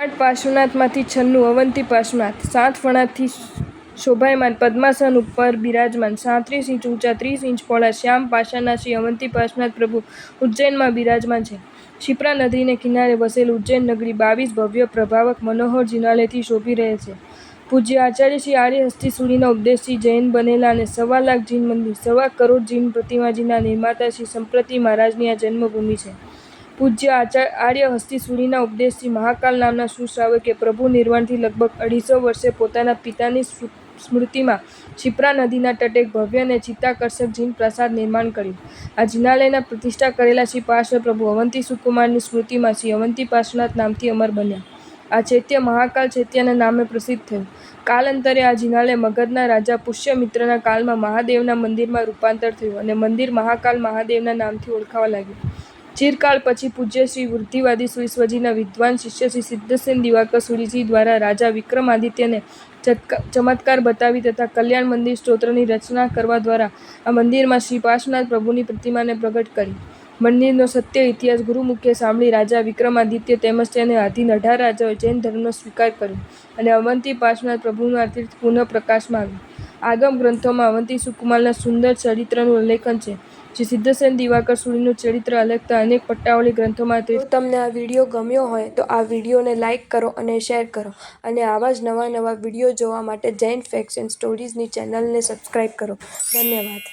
8 પાર્શ્વનાથમાંથી 96 અવંતી પાર્શ્વનાથ 7 ફણાથી શોભાયમાન પદ્માસન ઉપર બિરાજમાન 37 ઇંચ ઊંચા 30 ઇંચ પહોળા શ્યામ પાષાણના શ્રી અવંતી પાર્શ્વનાથ પ્રભુ ઉજ્જૈનમાં બિરાજમાન છે. શિપ્રા નદીને કિનારે વસેલ ઉજ્જૈન નગરી 22 ભવ્ય પ્રભાવક મનોહર જિનાલયથી શોભી રહે છે. પૂજ્ય આચાર્ય શ્રી આર્ય હસ્તી સૂરીના ઉપદેશથી જૈન બનેલા અને 1.25 લાખ જીન મંદિર 1.25 કરોડ જીન પ્રતિમાજીના નિર્માતા શ્રી સંપ્રતિ મહારાજની આ જન્મભૂમિ છે. પૂજ્ય આર્ય હસ્તી સૂરીના ઉપદેશથી મહાકાલ નામના સુશ્રાવકે પ્રભુ નિર્વાણથી લગભગ 250 વર્ષે પોતાના પિતાની સ્મૃતિમાં શિપ્રા નદીના તટે એક ભવ્ય અને ચિત્તાકર્ષક જીન પ્રાસાદ નિર્માણ કર્યું. આ જિનાલયના પ્રતિષ્ઠા કરેલા શ્રી પાર્શ્વ પ્રભુ અવંતી સુકુમારની સ્મૃતિમાં શ્રી અવંતી પાર્શ્વનાથ નામથી અમર બન્યા. આ ચૈત્ય મહાકાલ ચૈત્યના નામે પ્રસિદ્ધ થયું. કાલાંતરે આ જિનાલય મગધના રાજા પુષ્યમિત્રના કાળમાં મહાદેવના મંદિરમાં રૂપાંતર થયું અને મંદિર મહાકાલ મહાદેવના નામથી ઓળખાવા લાગ્યું. ચિરકાળ પછી પૂજ્ય શ્રી વૃદ્ધિવાદી સુરીશ્વરજીના વિદ્વાન શિષ્ય શ્રી સિદ્ધસેન દિવાકર સુરીજી દ્વારા રાજા વિક્રમાદિત્યને ચમત્કાર બતાવી તથા કલ્યાણ મંદિર સ્તોત્રની રચના કરવા દ્વારા આ મંદિરમાં શ્રી પાર્શ્વનાથ પ્રભુની પ્રતિમાને પ્રગટ કરી. મંદિરનો સત્ય ઇતિહાસ ગુરુમુખે સાંભળી રાજા વિક્રમાદિત્ય તેમજ તેને આધીન 18 રાજાઓએ જૈન ધર્મનો સ્વીકાર કર્યો અને અવંતી પાર્શ્વનાથ પ્રભુનું આ તીર્થ પુનઃ પ્રકાશમાં આવ્યું. આગમ ગ્રંથોમાં અવંતી સુકુમારના સુંદર ચરિત્રનું ઉલ્લેખન છે. શ્રી સિદ્ધસેન દિવાકર સુરીનું ચરિત્ર લખતા અનેક પટ્ટાવળી ગ્રંથોમાં જો તમને આ વિડીયો ગમ્યો હોય તો આ વિડીયોને લાઇક કરો અને શેર કરો અને આવા જ નવા વિડીયો જોવા માટે જૈન ફેક્ટ્સ એન્ડ સ્ટોરીઝની ચેનલને સબસ્ક્રાઈબ કરો. ધન્યવાદ.